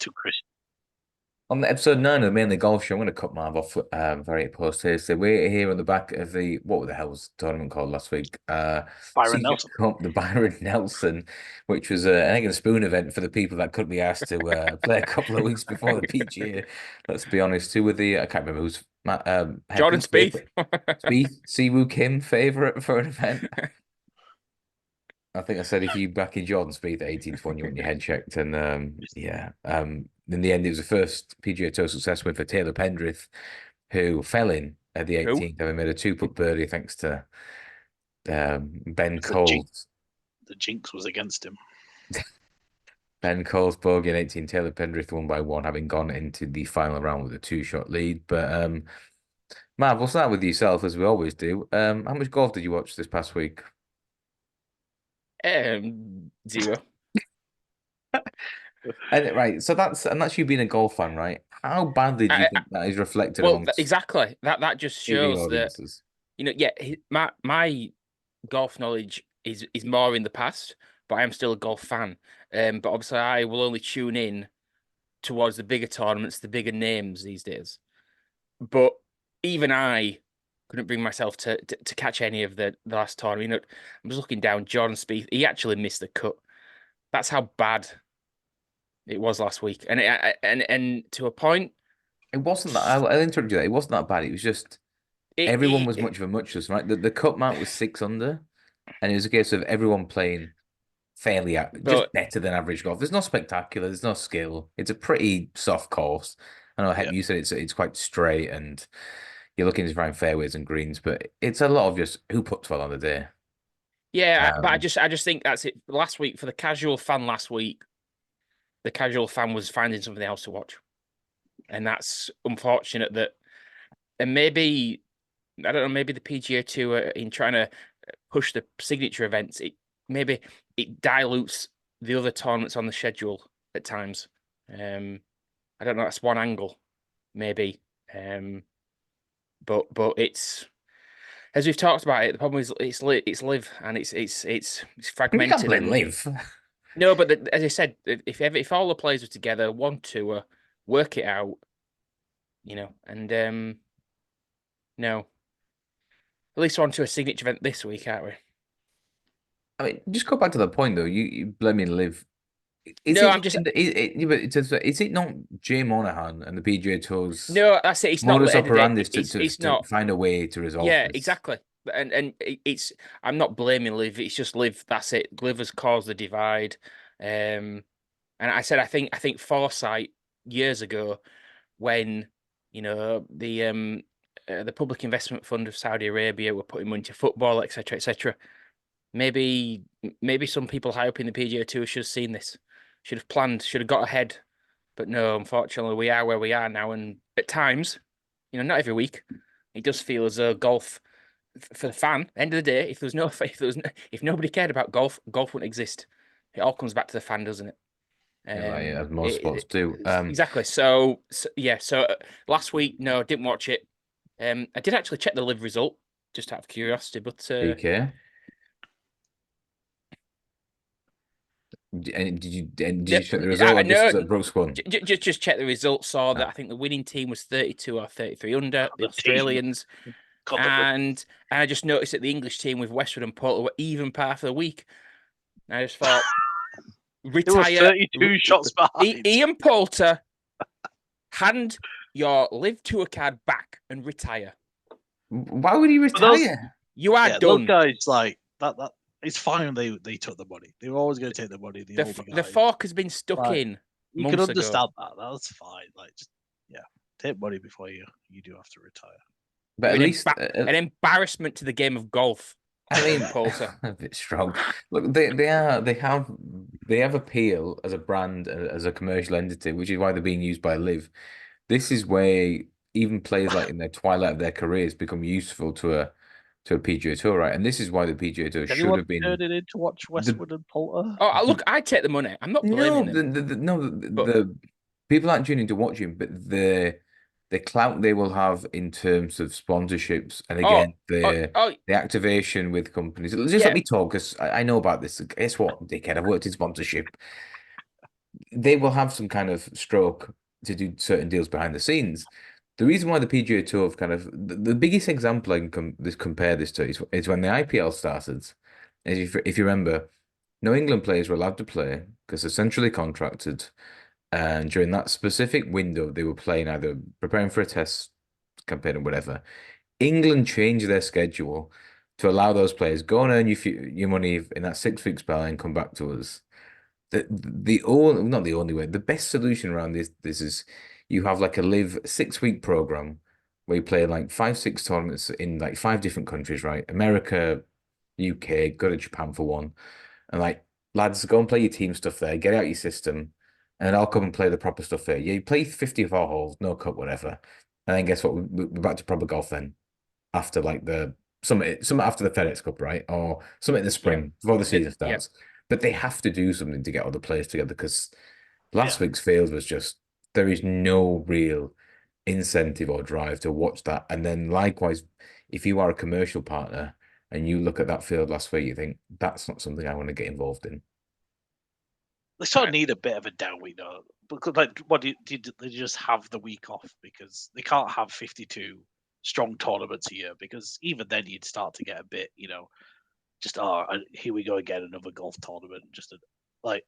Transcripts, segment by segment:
to Chris. On episode 9 of the Mainly Golf Show, I'm going to cut Marv off very post-haste. We're here on the back of what the hell was the tournament called last week? Byron Secret Nelson. Cup, the Byron Nelson, which was an egg and spoon event for the people that couldn't be asked to play a couple of weeks before the PGA. Let's be honest, who were I can't remember who's Jordan Headley's Spieth. favorite. Spieth, Siwoo Kim favorite for an event. I think I said if you back in Jordan Spieth at 18 to 1, you want your head checked. And in the end, it was the first PGA Tour success win for Taylor Pendrith, who fell in at the 18th, having made a 2-putt birdie thanks to Ben Cole. The jinx was against him. Ben Cole's bogey in 18, Taylor Pendrith won by 1, having gone into the final round with a 2-shot lead. But Mav, we'll start with yourself as we always do. How much golf did you watch this past week? 0. Right, so that's you being a golf fan, right? How badly do you think that is reflected amongst exactly that just shows that my golf knowledge is more in the past, but I am still a golf fan. But obviously I will only tune in towards the bigger tournaments, the bigger names these days. But even I couldn't bring myself to catch any of the last tournament. I'm just looking down. Jordan Spieth, he actually missed the cut. That's how bad it was last week, and to a point, it wasn't that. I'll interrupt you. It wasn't that bad. It was just everyone was much of a muchness, right? The cut mark was 6 under, and it was a case of everyone playing fairly just better than average golf. There's no spectacular. There's no skill. It's a pretty soft course. I know, you said it's quite straight and you're looking to find fairways and greens, but it's a lot of just who puts well on the day. Yeah, but I just think that's it. Last week, for the casual fan last week, the casual fan was finding something else to watch. And that's unfortunate and maybe, I don't know, maybe the PGA Tour in trying to push the signature events, maybe it dilutes the other tournaments on the schedule at times. I don't know, that's one angle, maybe. But it's, as we've talked about it, the problem is it's live and it's fragmented. You can't blame live. No, but as I said, if all the players were together, one tour, work it out, and no, at least on to a signature event this week, aren't we? I mean, just go back to the point though. You blaming live. Is it not Jay Monahan and the PGA Tour's? No, that's it. It's modus not operandi to find a way to resolve. Yeah, this. Exactly. And I'm not blaming Liv. It's just Liv. That's it. Liv has caused the divide. And I said I think foresight years ago, when the Public Investment Fund of Saudi Arabia were putting money into football, etc., etc. Maybe some people high up in the PGA Tour should have seen this, should have planned, should have got ahead. But no, unfortunately, we are where we are now. And at times, not every week, it does feel as though golf, for the fan, end of the day, if nobody cared about golf wouldn't exist. It all comes back to the fan, doesn't it? As most sports do. Exactly. So last week, no, I didn't watch it. I did actually check the live result just out of curiosity, but okay. And did you check the result? Or just Brooks won? Just check the result. Saw that I think the winning team was 32 or 33 under the Australians, and I just noticed that the English team with Westwood and Poulter were even par for the week. And I just thought, retire. 32 shots behind. Ian Poulter, hand your live tour card back and retire. Why would he retire? You are done. Those guys like that. It's fine. They took the money. They were always going to take the money. The fork has been stuck in. You can understand that. That's fine. Take money before you do have to retire. But at least an embarrassment to the game of golf. I mean, Poulter a bit strong. Look, they have appeal as a brand, as a commercial entity, which is why they're being used by Liv. This is where even players like in their twilight of their careers become useful to a PGA Tour, right? And this is why the PGA Tour should have been turned it in to watch Westwood and Poulter. Oh, look, I take the money. I'm not blaming them. The people aren't tuning to watch him, but the clout they will have in terms of sponsorships, and again the activation with companies. Just let me talk, because I know about this. Guess what, dickhead? I've worked in sponsorship. they will have some kind of stroke to do certain deals behind the scenes. The reason why the PGA Tour have kind of the biggest example I can compare this to is when the IPL started. As if you remember, no England players were allowed to play because they're centrally contracted, and during that specific window, they were playing either preparing for a test campaign or whatever. England changed their schedule to allow those players go and earn your money in that 6 week spell and come back to us. The only not the only way, the best solution around this is you have like a live 6 week program where you play like 5, 6 tournaments in like 5 different countries, right? America, UK, go to Japan for one, and like lads, go and play your team stuff there, get out your system, and then I'll come and play the proper stuff here. Yeah, you play 54 holes, no cut, whatever, and then guess what? We're back to proper golf then after like the some after the FedEx Cup, right? Or something in the Yeah. spring before the season Yeah. starts. But they have to do something to get all the players together because last Yeah. week's field was just there is no real incentive or drive to watch that. And then likewise, if you are a commercial partner and you look at that field last week, you think that's not something I want to get involved in. They sort of need a bit of a down week though, because like, what do they just have the week off because they can't have 52 strong tournaments a year because even then you'd start to get a bit, just here we go again, another golf tournament. Like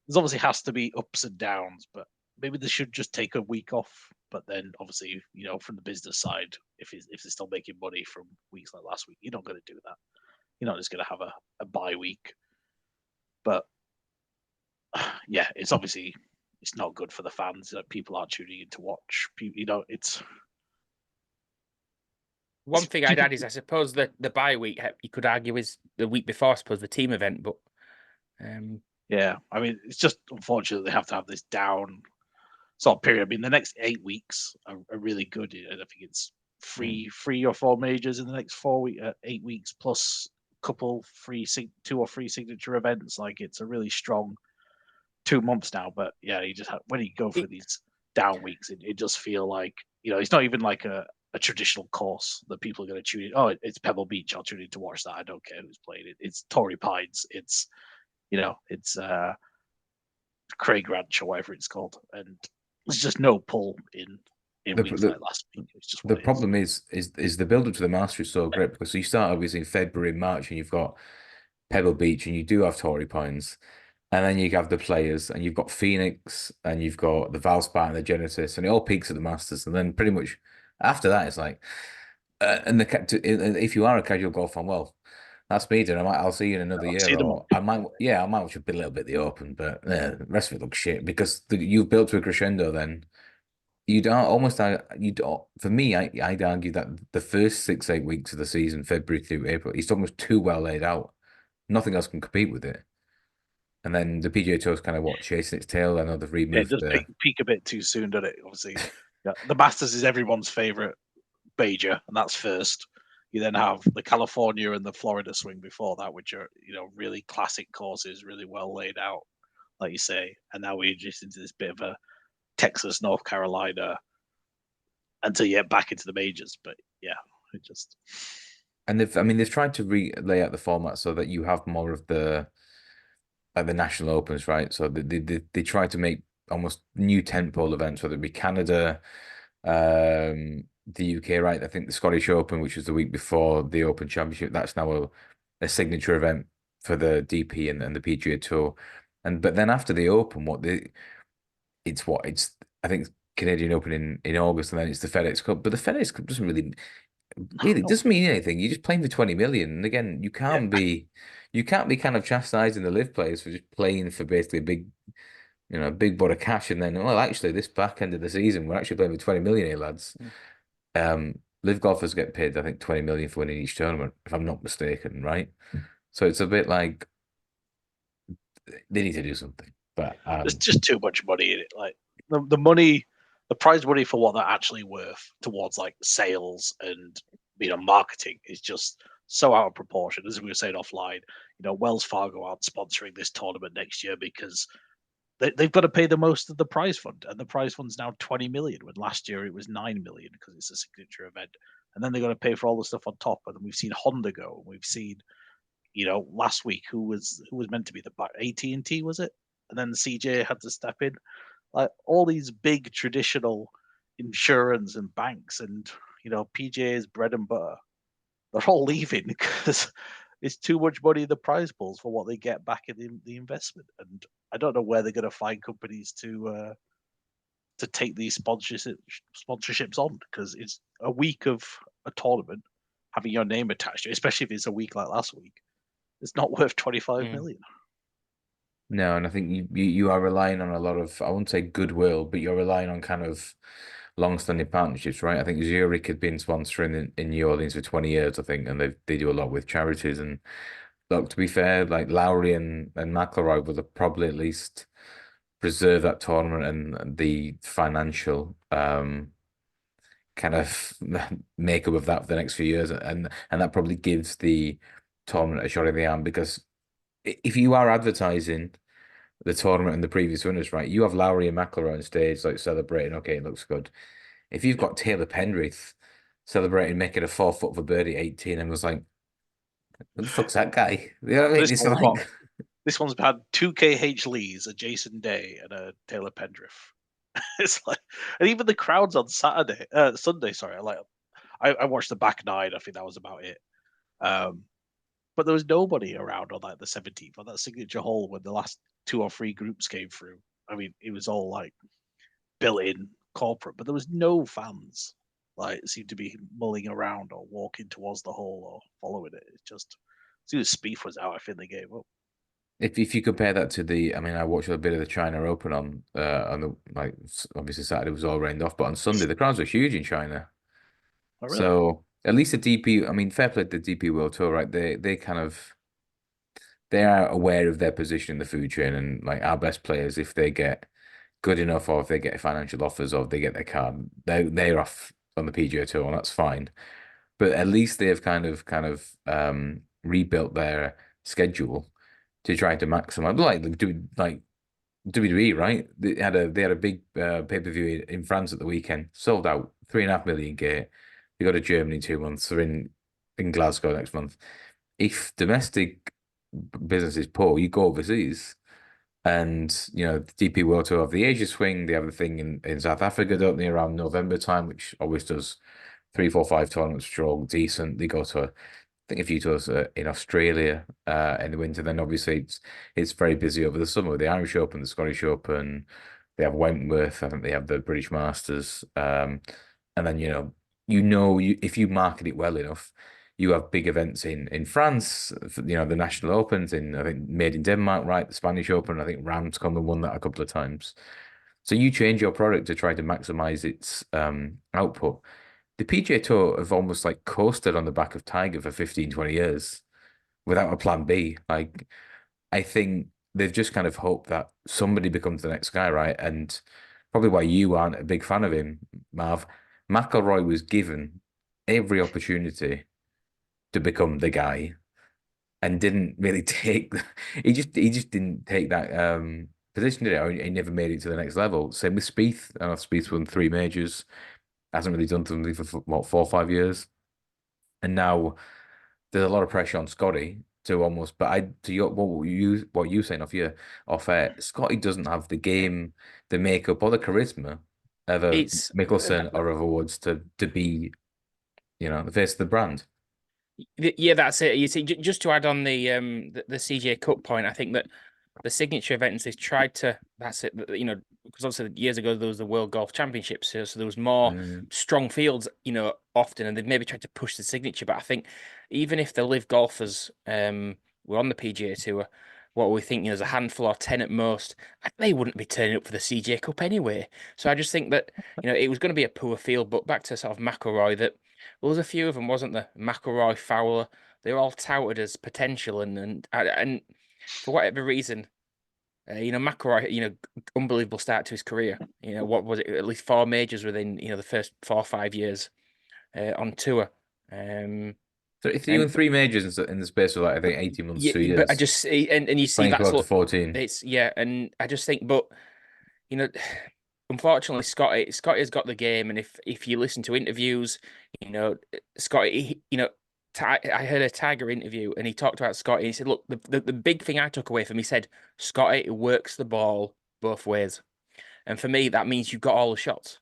there's obviously has to be ups and downs, but maybe they should just take a week off. But then obviously, from the business side, if they're still making money from weeks like last week, you're not going to do that. You're not just going to have a bye week. But yeah, it's obviously it's not good for the fans that people aren't tuning in to watch. It's One thing I'd add is I suppose that the bye week you could argue is the week before, I suppose, the team event, but yeah. I mean, it's just unfortunate they have to have this down sort of period. I mean, the next 8 weeks are really good. I think it's three or four majors in the next 8 weeks plus a couple 2 or 3 signature events. Like it's a really strong 2 months now. But yeah, you just when you go for these down weeks, it just feel like it's not even like a traditional course that people are going to tune in. Oh, it's Pebble Beach. I'll tune in to watch that. I don't care who's playing it. It's Torrey Pines. It's Craig Ranch or whatever it's called, and there's just no pull in weeks like last week. It's just the problem is the build up to the Masters is so great because you start obviously in February, March, and you've got Pebble Beach, and you do have Torrey Pines, and then you have the Players, and you've got Phoenix, and you've got the Valspar and the Genesis, and it all peaks at the Masters, and then pretty much after that, it's like, if you are a casual golf fan, well, that's me, then I'll see you in another year, or I might watch a little bit of the Open, but the rest of it looks shit because you've built to a crescendo. Then you'd almost you for me, I'd argue that the first 6, 8 weeks of the season, February through April, it's almost too well laid out. Nothing else can compete with it. And then the PGA Tour's kind of chasing its tail. I know they've removed it does peak a bit too soon, doesn't it? Obviously, the Masters is everyone's favorite major, and that's first. You then have the California and the Florida swing before that, which are really classic courses, really well laid out, like you say. And now we're just into this bit of a Texas, North Carolina, until you get back into the majors. But yeah, it just. And they've tried to lay out the format so that you have more of the national opens, right? So they try to make almost new tentpole events, whether it be Canada, the UK, right? I think the Scottish Open, which was the week before the Open Championship, that's now a signature event for the DP and the PGA Tour. But then after the Open, it's I think Canadian Open in August, and then it's the FedEx Cup. But the FedEx Cup doesn't really doesn't mean anything. You're just playing for 20 million. And again, you can't be kind of chastising the live players for just playing for basically a big pot of cash, and then, well, actually this back end of the season we're actually playing for 20 million here, lads. Live golfers get paid, I think, 20 million for winning each tournament, if I'm not mistaken, right? So it's a bit like they need to do something. But there's just too much money in it. Like the money, the prize money for what they're actually worth towards like sales and marketing is just so out of proportion. As we were saying offline, Wells Fargo aren't sponsoring this tournament next year because they've got to pay the most of the prize fund, and the prize fund's now 20 million when last year it was 9 million because it's a signature event. And then they're going to pay for all the stuff on top. And we've seen Honda go, and we've seen last week who was meant to be the back, AT&T, was it? and then the CJ had to step in. Like all these big traditional insurance and banks and PGA's bread and butter, they're all leaving because it's too much money in the prize pools for what they get back in the investment. And I don't know where they're going to find companies to take these sponsorships on, because it's a week of a tournament having your name attached to it, especially if it's a week like last week. It's not worth 25 million. No, and I think you are relying on a lot of, I wouldn't say goodwill, but you're relying on kind of long-standing partnerships, right? I think Zurich had been sponsoring in New Orleans for 20 years, I think, and they do a lot with charities. And look, to be fair, like Lowry and McIlroy will probably at least preserve that tournament and the financial kind of makeup of that for the next few years, and that probably gives the tournament a shot in the arm, because if you are advertising the tournament and the previous winners, right, you have Lowry and McIlroy on stage like celebrating. Okay, it looks good. If you've got Taylor Pendrith celebrating making a 4 foot for birdie 18, and was like, "Who the fuck's that guy?" You know what I mean? This one's had 2 KH Lees, a Jason Day, and a Taylor Pendrith. It's like, and even the crowds on Sunday. Sorry, I watched the back nine. I think that was about it. But there was nobody around on like the 17th on that signature hole when the last 2 or 3 groups came through. I mean, it was all like built-in corporate, but there was no fans like seemed to be mulling around or walking towards the hole or following it. It's just as soon as Spieth was out, I think they gave up. If you compare that to I mean, I watched a bit of the China Open on the, like, obviously Saturday was all rained off, but on Sunday the crowds were huge in China. Oh, really? So at least the DP, I mean, fair play to the DP World Tour, right? They kind of, they are aware of their position in the food chain, and like our best players, if they get good enough, or if they get financial offers, or if they get their card, they're off on the PGA Tour, and that's fine. But at least they've kind of rebuilt their schedule to try to maximize, like WWE, right? They had a big pay-per-view in France at the weekend, sold out, 3.5 million gate. They go to Germany in 2 months. They're in Glasgow next month. If domestic business is poor, you go overseas. And the DP World Tour have the Asia Swing. They have a thing in South Africa, don't they, around November time, which always does 3, 4, 5 tournaments, which are all decent. They go to I think a few tours in Australia in the winter. Then obviously it's very busy over the summer. The Irish Open, the Scottish Open, they have Wentworth. I think they have the British Masters. And then if you market it well enough, you have big events in France. The National Opens I think made in Denmark, right? The Spanish Open. I think Ram's come and won that a couple of times. So you change your product to try to maximize its output. The PGA Tour have almost like coasted on the back of Tiger for 15, 20 years without a plan B. Like, I think they've just kind of hoped that somebody becomes the next guy, right? And probably why you aren't a big fan of him, Marv. McIlroy was given every opportunity to become the guy and didn't really take he just didn't take that position, did it? Or he never made it to the next level. Same with Spieth. I know Spieth's won 3 majors, hasn't really done something for what, 4 or 5 years, and now there's a lot of pressure on Scotty to almost. But what you saying off air, Scotty doesn't have the game, the makeup, or the charisma of a Mickelson or of a Woods to be, the face of the brand. Yeah, that's it. You see, just to add on the CJ Cup point, I think that the signature events they've tried to. That's it. Because obviously years ago there was the World Golf Championships, so there was more strong fields, often, and they've maybe tried to push the signature. But I think even if the live golfers were on the PGA Tour, what we think, there's a handful or 10 at most, they wouldn't be turning up for the CJ Cup anyway. So I just think that it was going to be a poor field. But back to sort of McIlroy, that there was a few of them, wasn't there? McIlroy, Fowler, they were all touted as potential, and for whatever reason, McIlroy, unbelievable start to his career. What was it? At least 4 majors within, the first 4 or 5 years on tour. So if you win 3 majors in the space of, like, I think 18 months, 2 years. But I just and you see that's to 14. It's and I just think, but unfortunately, Scotty has got the game, and if you listen to interviews, Scotty, I heard a Tiger interview and he talked about Scotty. And he said, "Look, the big thing I took away from him, he said, Scotty works the ball both ways, and for me that means you've got all the shots.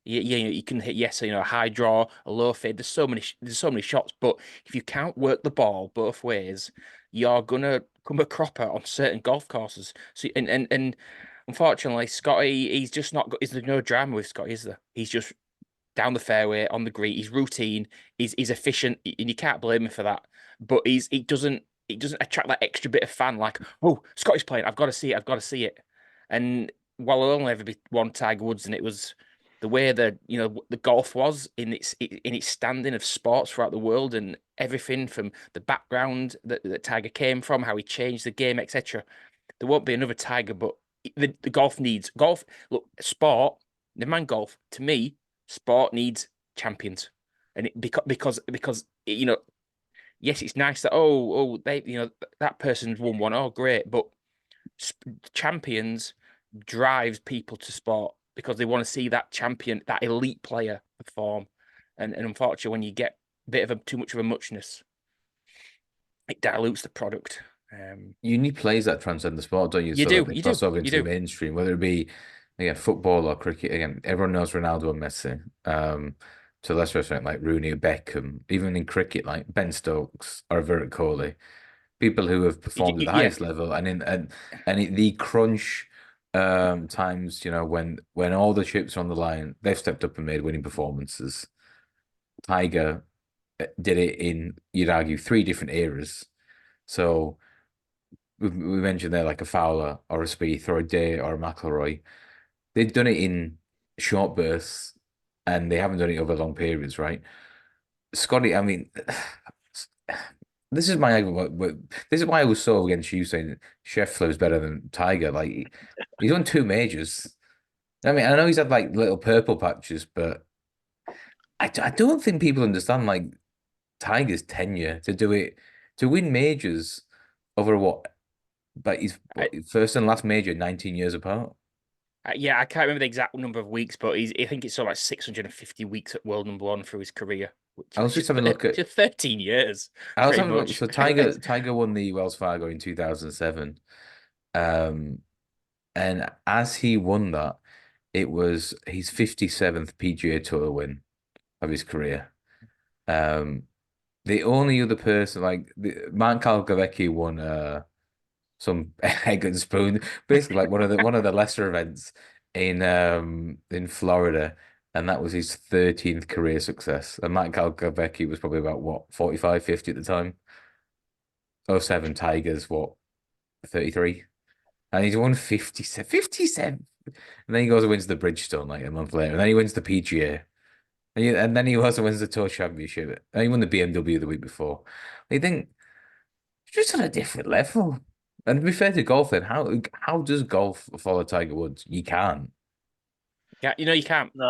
You can hit a high draw, a low fade. There's so many shots, but if you can't work the ball both ways, you're gonna come a cropper on certain golf courses. So and unfortunately, Scotty, he's just not got. Is there no drama with Scotty? Is there? He's just down the fairway on the green. He's routine. He's efficient, and you can't blame him for that. But he doesn't attract that extra bit of fan like, oh, Scotty's playing. I've got to see it. I've got to see it. And while there'll only ever be one Tiger Woods, and it was the way the golf was in its standing of sports throughout the world, and everything from the background that Tiger came from, how he changed the game, etc. There won't be another Tiger, but the golf needs golf. Look, sport, the man golf. To me, sport needs champions, and because yes, it's nice that they that person's won one. Oh, great, but champions drives people to sport because they want to see that champion, that elite player perform. And unfortunately, when you get a bit of too much of a muchness, it dilutes the product. You need plays that transcend the sport, don't you? You do. You cross do. over into the mainstream, whether it be again football or cricket. Again, everyone knows Ronaldo and Messi. To a lesser extent, like Rooney, Beckham, even in cricket, like Ben Stokes or Virat Kohli, people who have performed at the highest level, and the crunch times, when all the chips are on the line, they've stepped up and made winning performances. Tiger did it in, you'd argue, 3 different eras. So we mentioned there like a Fowler or a Spieth or a Day or a McIlroy. They've done it in short bursts and they haven't done it over long periods, right? Scotty, I mean, this is why I was so against you saying Scheffler is better than Tiger. Like, he's won 2 majors. I mean, I know he's had like little purple patches, but I don't think people understand like Tiger's tenure to win majors over what? But his first and last major 19 years apart. Yeah, I can't remember the exact number of weeks, but I think it's like 650 weeks at world #1 through his career. I was just having a look at 13 years. I was having a look. So Tiger won the Wells Fargo in 2007. And as he won that, it was his 57th PGA Tour win of his career. The only other person, like Mark Calcavecchi, won some egg and spoon, basically like one of the lesser events in Florida, and that was his 13th career success. And Matt Calcavecchi was probably about what, 45, 50 at the time. 07 Tigers, what, 33? And he's won 57. 57. And then he goes and wins the Bridgestone like a month later. And then he wins the PGA. And then he also wins the Tour Championship. And he won the BMW the week before. I think just on a different level. And to be fair to golf, then how does golf follow Tiger Woods? You can't. Yeah, you can't. No.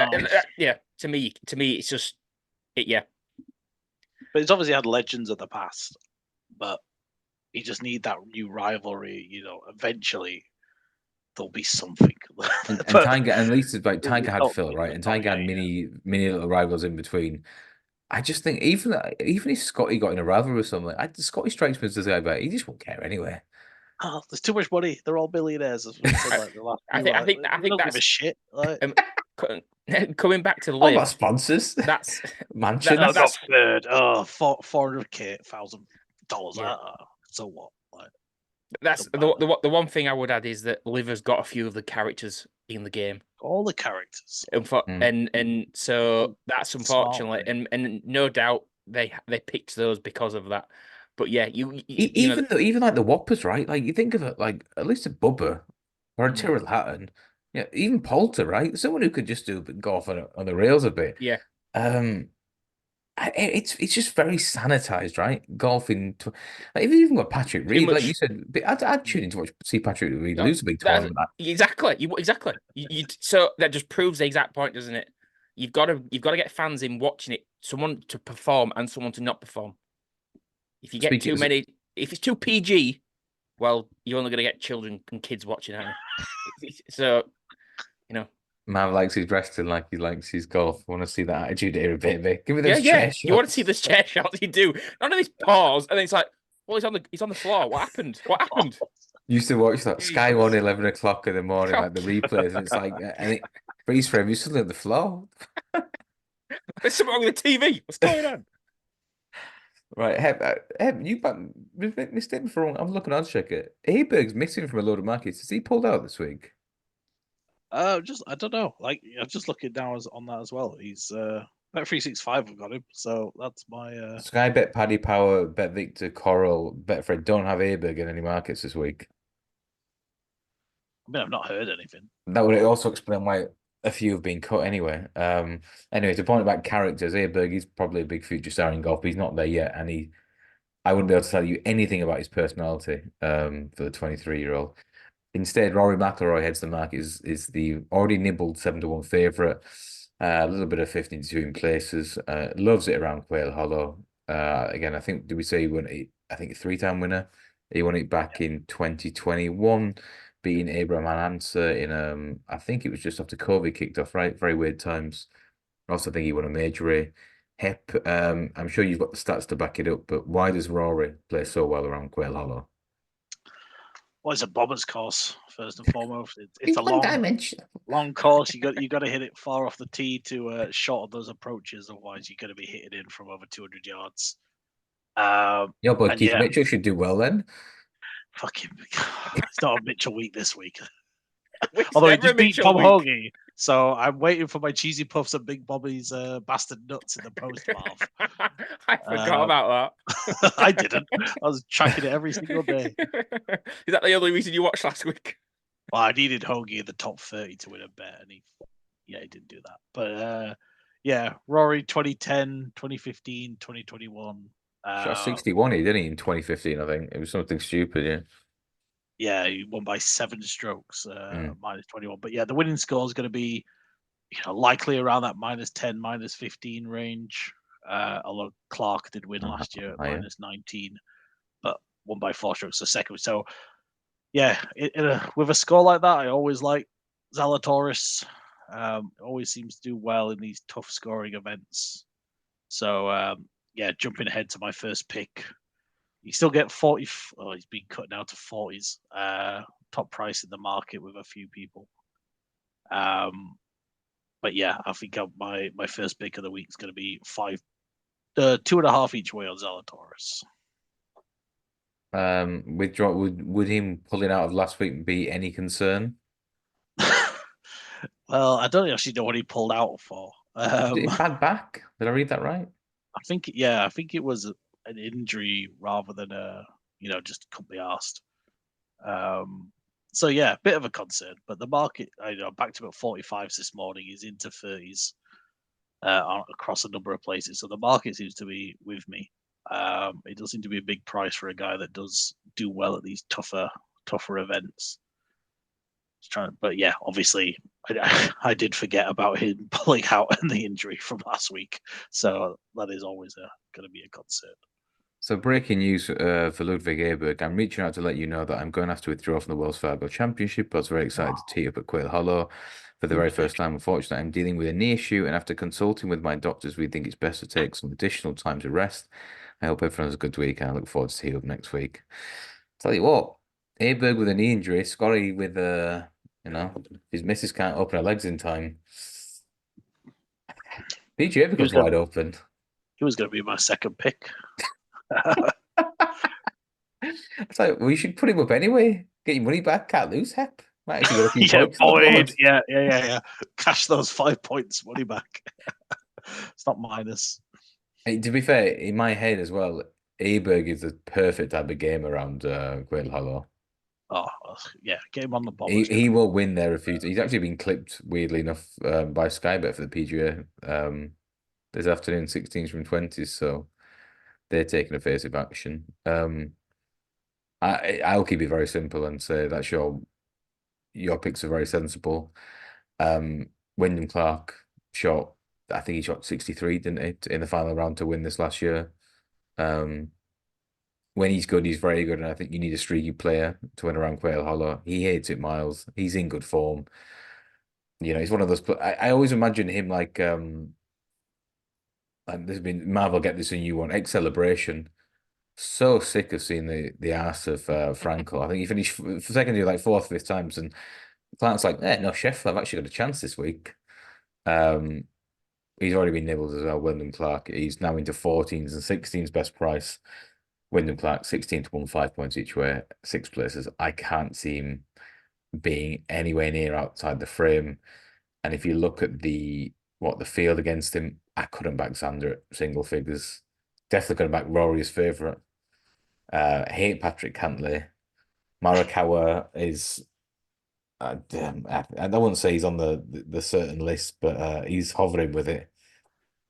Yeah, to me, it's just it. Yeah, but it's obviously had legends of the past, but you just need that new rivalry. Eventually there'll be something. And Tiger, and at least it's like Tiger had Phil, right? And Tiger had many little rivals in between. I just think even if Scotty got in a rivalry with someone, Scotty strikes me as the guy, but he just won't care anyway. Oh, there's too much money. They're all billionaires. I think that's a shit. Like, coming back to the all about sponsors. That's mansion. That's third. Oh, $400,000. Yeah. So what? Like, that's the one thing I would add is that Liv has got a few of the characters in the game. All the characters. And so that's unfortunately, and no doubt they picked those because of that. But yeah, even like the Whoppers, right? Like you think of it, like at least a Bubba or a Tyrrell Hatton, yeah, even Poulter, right? Someone who could just do golf on the rails a bit. Yeah. It's just very sanitized, right? Golfing. Like, if you even got Patrick Reed, like you said, I'd tune in to see Patrick Reed lose a big tournament. Exactly. So that just proves the exact point, doesn't it? You've got to get fans in watching it, someone to perform and someone to not perform. If you get too many, if it's too PG, well, you're only going to get children and kids watching, aren't you? So, Man likes his wrestling like he likes his golf. I want to see that attitude here a bit, mate. Give me those Yeah. chair You want to see shots. this chair shots? You do. None of this pause, and then it's like, well, he's on the floor. What happened? What happened? Used to watch that Sky Jesus. One 11 o'clock in the morning, like the replays, and it's like, and it freeze frame. You're suddenly on the floor. There's something wrong with the TV. What's going on? Right, Heb, you mistake me for wrong. I'm looking on check it. Aberg's missing from a load of markets. Has he pulled out this week? Just I don't know. Like I'm just looking now on that as well. He's Bet365 have got him, so that's my Sky Bet, Paddy Power, Bet Victor, Coral, Betfred don't have Aberg in any markets this week. I mean, I've not heard anything. That would also explain why a few have been cut anyway. Anyway, to point about characters, Aberg is probably a big future star in golf, but he's not there yet, and I wouldn't be able to tell you anything about his personality for the 23-year-old. Instead, Rory McIlroy heads the market, is the already nibbled 7-1 favourite. A little bit of 52 in places. Loves it around Quail Hollow. Again, I think, did we say he won it? I think a 3-time winner. He won it back in 2021, beating Abraham Anansa in I think it was just after COVID kicked off, right? Very weird times. I also think he won a major. Hep, I'm sure you've got the stats to back it up, but why does Rory play so well around Quail Hollow? Well, it's a bomber's course first and foremost. It's a one-dimensional. long course. You got to hit it far off the tee to shorten those approaches. Otherwise, you're going to be hitting in from over 200 yards. Yeah, but Keith Mitchell should do well then. Fucking, it's not a Mitchell week this week. It's Although he never a did beat Mitchell Tom week. Hoagie, so I'm waiting for my cheesy puffs and Big Bobby's bastard nuts in the post bath. I forgot about that. I didn't. I was tracking it every single day. Is that the only reason you watched last week? Well, I needed Hoagie in the top 30 to win a bet, and he didn't do that. But yeah, Rory 2010, 2015, 2021. Shot 61, he didn't he, in 2015, I think. It was something stupid, yeah. Yeah, he won by 7 strokes, minus 21. But yeah, the winning score is going to be, likely around that -10, -15 range. Although Clark did win last year at -19, but won by 4 strokes the second. So yeah, with a score like that, I always like Zalatoris. Always seems to do well in these tough scoring events. So yeah, jumping ahead to my first pick. You still get 40. Oh, he's been cut now to 40s. Top price in the market with a few people. But yeah, I think my first pick of the week is going to be 2.5 each way on Zalatoris. Withdraw would him pulling out of last week be any concern? Well, I don't actually know what he pulled out for. Bad back? Did I read that right? I think it was an injury rather than just couldn't be asked. So yeah, bit of a concern, but the market, I backed him at 45s this morning. He's into 30s across a number of places. So the market seems to be with me. It does seem to be a big price for a guy that does do well at these tougher events. But yeah, obviously, I did forget about him pulling out and the injury from last week. So that is always going to be a concern. So breaking news for Ludwig Aberg. I'm reaching out to let you know that I'm going to have to withdraw from the Wells Fargo Championship. I was very excited to tee up at Quail Hollow for the very first time. Unfortunately, I'm dealing with a knee issue, and after consulting with my doctors, we think it's best to take some additional time to rest. I hope everyone has a good week, and I look forward to teeing up next week. Tell you what, Aberg with a knee injury, Scotty with his missus can't open her legs in time. PGA becomes wide open. He was going to be my second pick. It's like, well, you should put him up anyway. Get your money back. Can't lose, Hep. Might actually got a few points. Boyd. Yeah. Cash those 5 points, money back. It's not minus. Hey, to be fair, in my head as well, Aberg is the perfect type of game around Quail Hollow. Oh, yeah, game on the ball. He will win there a few times. He's actually been clipped, weirdly enough, by Skybet for the PGA this afternoon, 16s from 20s, so they're taking evasive action. I'll keep it very simple and say that's your picks are very sensible. Wyndham Clark shot, I think he shot 63, didn't he, in the final round to win this last year. When he's good, he's very good, and I think you need a streaky player to win around Quail Hollow. He hates it, Miles. He's in good form. He's one of those. I always imagine him like there's been Marvel get this a new one, Egg Celebration. So sick of seeing the ass of Franco. I think he finished for second year, like fourth, fifth times, and the client's like, no, chef, I've actually got a chance this week. Um, he's already been nibbled as well. Wyndham Clark, he's now into 14s and 16s best price. Wyndham Clark, 16 to 1, 5 points each way, six places. I can't see him being anywhere near outside the frame. And if you look at the field against him, I couldn't back Xander at single figures. Definitely couldn't back Rory as favourite. Hate Patrick Cantlay. Morikawa is damn, I wouldn't say he's on the certain list, but he's hovering with it.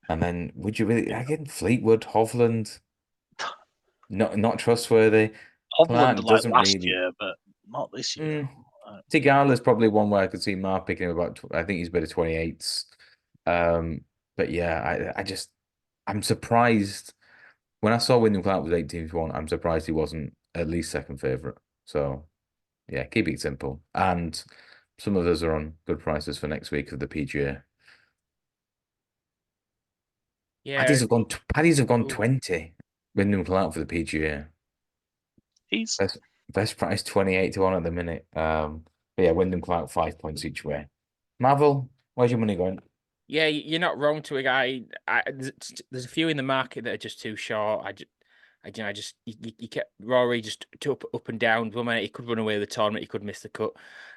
And then would you really again Fleetwood, Hovland, not trustworthy. Hovland Clark like doesn't last really. year, but not this year. Tigala is probably one where I could see Mark picking him about. I think he's better 28s. But yeah, I'm surprised when I saw Wyndham Clark was 18 to 1. I'm surprised he wasn't at least second favorite. So yeah, keep it simple. And some of us are on good prices for next week of the PGA. Yeah. Paddies have gone Ooh. 20. Wyndham Clark for the PGA. He's Best price 28 to 1 at the minute. But yeah, Wyndham Clark 5 points each way. Marvel, where's your money going? Yeah, you're not wrong to a guy. There's a few in the market that are just too short. You kept Rory just up and down. One minute he could run away with the tournament, he could miss the cut.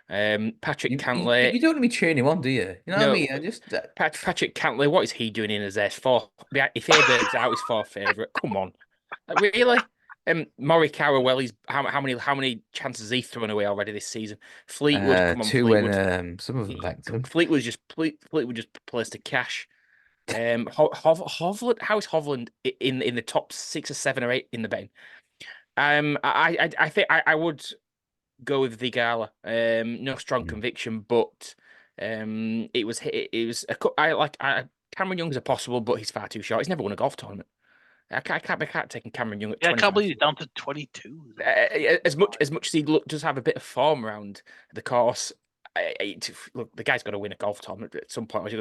Patrick Cantlay. You don't want me cheering him on, do you? You know what I No, mean? I just Patrick Cantlay. What is he doing in his S4? If Aberg's out, he's fourth favourite. Come on, really? Morikawa, well, he's how many chances has he thrown away already this season? Fleetwood, come on, two when Fleetwood. some of them backed him. Fleetwood just placed a cash. Hovland, how is Hovland in the top 6 or 7 or 8 in the betting? I think I would go with Vigala. No strong conviction, but Cameron Young's a possible, but he's far too short. He's never won a golf tournament. I can't take Cameron Young at I 25. can't believe he's down to 22. As much as he does have a bit of form around the course, look, the guy's got to win a golf tournament at some point.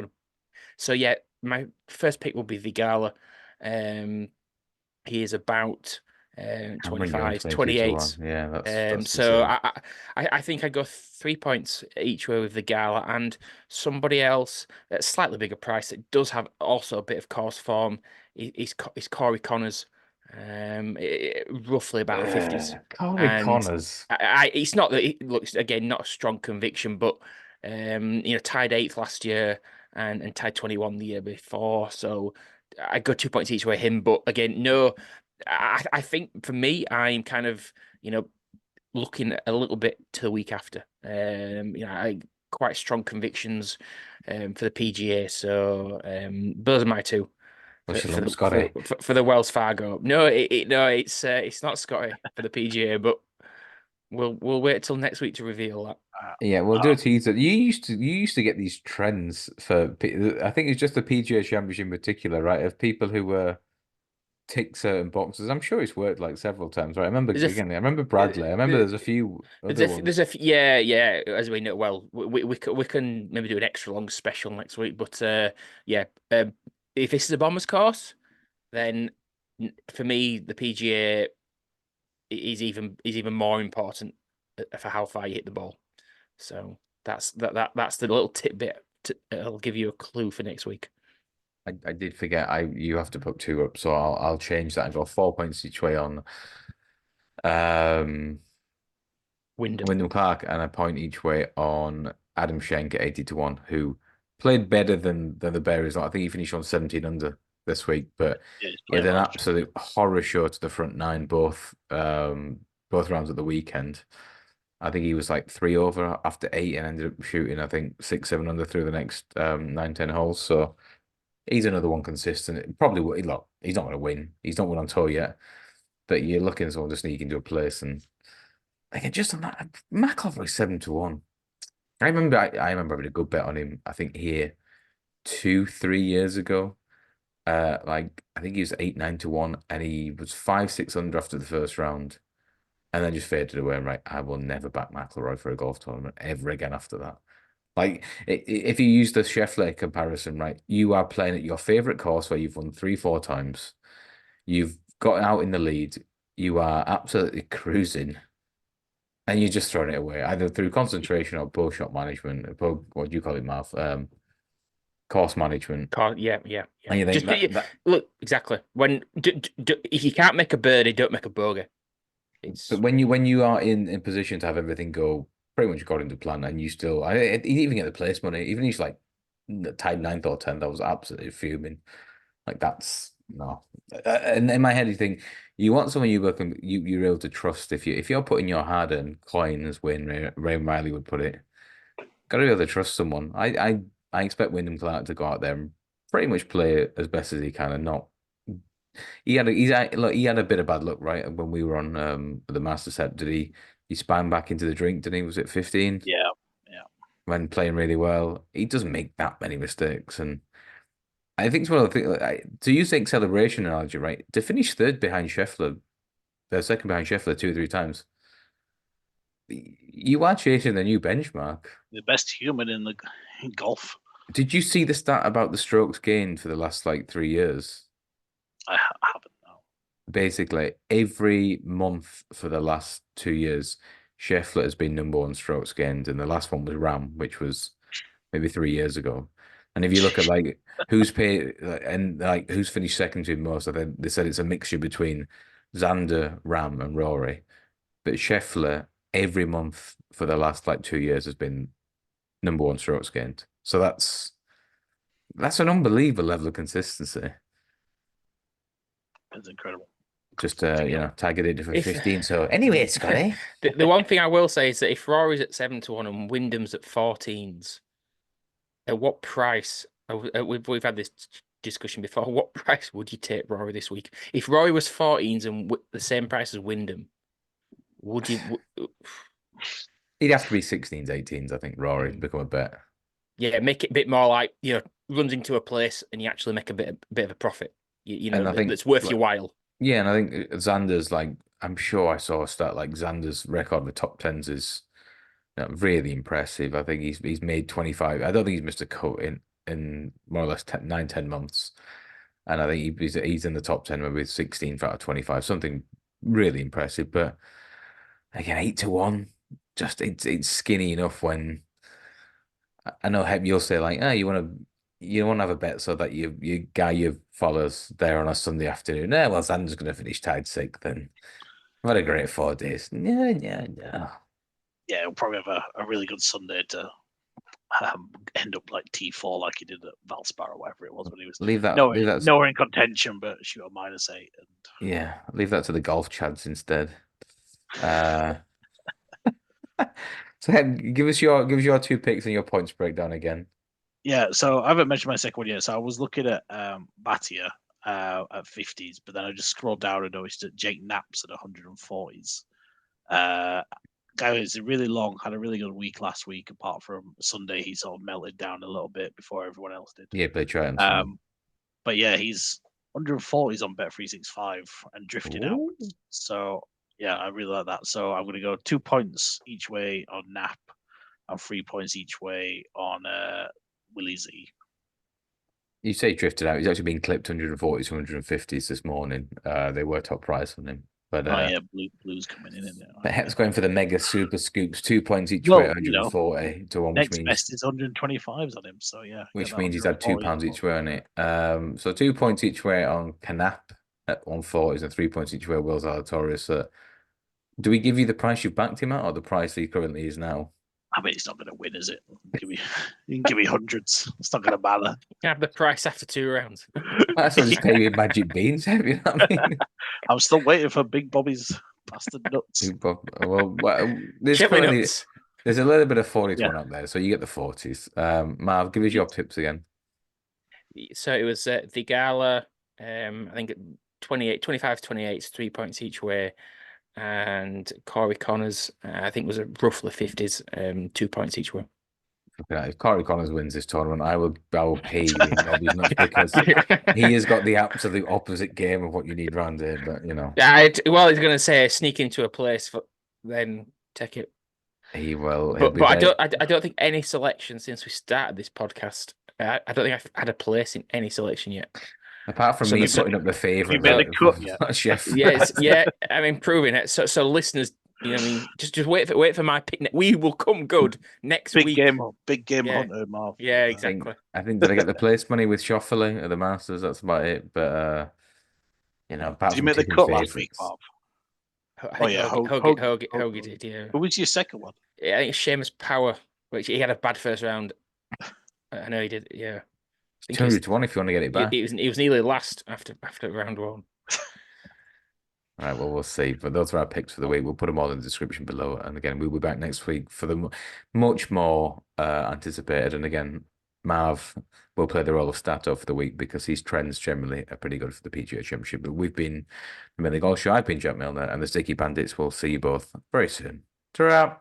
So yeah, my first pick will be Vigala. He is about 25, 28. Yeah, that's So insane. I think I go 3 points each way with the Gala and somebody else at a slightly bigger price that does have also a bit of course form is Corey Connors. Roughly about 50s. Corey And Connors. it's not that it looks again not a strong conviction, but tied 8th last year and tied 21 the year before. So I go 2 points each way him, but again, no. I think for me, I'm kind of, looking a little bit to the week after. I quite strong convictions for the PGA. So those are my two for the Wells Fargo. No, it's not Scotty for the PGA, but we'll wait till next week to reveal that. Yeah, we'll do a teaser. You used to get these trends for. I think it's just the PGA Championship in particular, right? Of people who were tick certain boxes. I'm sure it's worked like several times, right? I remember Bradley. I remember there's a few other ones. Yeah. As we know, well, we can maybe do an extra long special next week. But yeah, if this is a Bombers course, then for me the PGA is even more important for how far you hit the ball. So that's the little tidbit. It'll give you a clue for next week. I did forget. You have to put two up, so I'll change that and go 4 points each way on Wyndham Clark and a point each way on Adam Schenk at 80 to 1, who played better than the Bears. I think he finished on 17 under this week, but he had an absolute horror show to the front nine both rounds at the weekend. I think he was like 3 over after 8 and ended up shooting, I think, 6, 7 under through the next 9, 10 holes. So he's another one consistent. Probably, look, he's not going to win. He's not won on tour yet. But you're looking at someone to sneak into a place. And again, just on that, McIlroy 7 to 1. I remember having a good bet on him, I think here 2-3 years ago. I think he was 8, 9 to 1, and he was 5, 6 under after the first round. And then just faded away. And I will never back McIlroy for a golf tournament ever again after that. Like, if you use the Scheffler comparison, right, you are playing at your favorite course where you've won 3, 4 times. You've got out in the lead. You are absolutely cruising, and you're just throwing it away, either through concentration or poor shot management. What do you call it, Marv? Course management. Yeah. And you think look, exactly. If you can't make a birdie, don't make a bogey. But when you are in position to have everything go pretty much according to plan, and you still, I even get the place money, even if he's like tied 9th or 10th, I was absolutely fuming. Like, that's no. And in my head, you think you want someone you're able to trust. If you're putting your hard-earned coin, as Ray Riley would put it, gotta be able to trust someone. I expect Wyndham Clark to go out there and pretty much play as best as he can, and not. He had a bit of bad luck, right? When we were on the master set, he spun back into the drink, didn't he? Was it 15? Yeah. When playing really well, he doesn't make that many mistakes, and I think it's one of the things. To use the acceleration analogy, right? To finish third behind Scheffler, they're second behind Scheffler 2 or 3 times. You are chasing the new benchmark. The best human in golf. Did you see the stat about the strokes gained for the last 3 years? I haven't. No. Basically, every month for the last 2 years, Scheffler has been number 1 strokes gained, and the last one was Ram, which was maybe 3 years ago. And if you look at who's paid and who's finished second to most, I think they said it's a mixture between Xander, Ram, and Rory. But Scheffler every month for the last 2 years has been number 1 strokes gained. So that's an unbelievable level of consistency. It's incredible. Just Tiger did it for 15. So anyway, Scotty. The one thing I will say is that if Rory's at 7-1 and Wyndham's at 14s, at what price? We've had this discussion before. What price would you take Rory this week? If Rory was 14s and the same price as Wyndham, would you? He'd have to be 16s, 18s. I think Rory become a bet. Yeah, make it a bit more like runs into a place and you actually make a bit of a profit. I think that's worth your while. Yeah, and I think Xander's I'm sure I saw a stat Xander's record with top 10s is really impressive. I think he's made 25. I don't think he's missed a cut in more or less 9-10 months, and I think he's in the top 10 with 16 out of 25, something really impressive. But again, 8-1, just it's skinny enough. When I know you'll say you want to have a bet so that you guy you follows there on a Sunday afternoon. Well, Xander's going to finish tied 6th. Then I've had a great 4 days. No. Yeah, he'll probably have a really good Sunday to end up like T4 like he did at Valspar or whatever it was when he was nowhere in contention, but shoot a -8. And... Yeah, leave that to the golf chads instead. So give us your 2 picks and your points breakdown again. Yeah, so I haven't mentioned my second one yet. So I was looking at Batia at 50s, but then I just scrolled down and noticed that Jake Knapp's at 140s. Guy is really long, had a really good week last week. Apart from Sunday, he sort of melted down a little bit before everyone else did. Yeah, play try. But yeah, he's 140s on Bet365 and drifting out. So yeah, I really like that. So I'm going to go 2 points each way on Knapp and 3 points each way on Willie Z. You say drifted out. He's actually been clipped 140s, 150s this morning. They were top price on him. But Blue's coming in there. But Hep's going for the mega super scoops, 2 points each way, 140 to 1. Next best is 125s on him. So yeah, which means he's had £2 each way on it. So 2 points each way on Canap at 140s and 3 points each way Will Zalatoris. So do we give you the price you've backed him at, or the price he currently is now? I mean, it's not going to win, is it? You can give me hundreds. It's not going to matter. You can have the price after 2 rounds. That's what just pay you magic beans. You know what I mean? I'm still waiting for Big Bobby's bastard nuts. Well, there's a little bit of 40 to 1 up there, so you get the 40s. Marv, give us your tips again. So it was Thigala, I think 25-28, 3 points each way. And Corey Connors, I think was roughly 50s, 2 points each way. Okay, if Corey Connors wins this tournament, I will pay you Bobby's nuts, because he has got the absolute opposite game of what you need around here. But he's going to say sneak into a place, then take it. He will. But I don't think any selection since we started this podcast. I don't think I've had a place in any selection yet. Apart from So me the- putting up the favourite. you made the cut yet? Chef. Yeah, I'm improving it. So listeners, you know, what I mean, just wait for my pick. We will come good next week. Big game Yeah. hunter, Marv. Yeah, exactly. I think did I get the place money with Schauffele at the Masters? That's about it. But you know, apart Did you from make the tipping cut last week, favourites. Marv? I think yeah, Hogie did. Yeah, Who was your second one? yeah. I think Seamus Power, which he had a bad first round. I know he did. Yeah, 200 to 1 if you want to get it back. He was nearly last after round one. All right, well, we'll see. But those are our picks for the week. We'll put them all in the description below. And again, we'll be back next week for the much more anticipated. And again, Marv will play the role of starter for the week because his trends generally are pretty good for the PGA Championship. But we've been the Millie Golf Show. I've been Jack Milner, and the Sticky Bandits will see you both very soon. Ta-ra!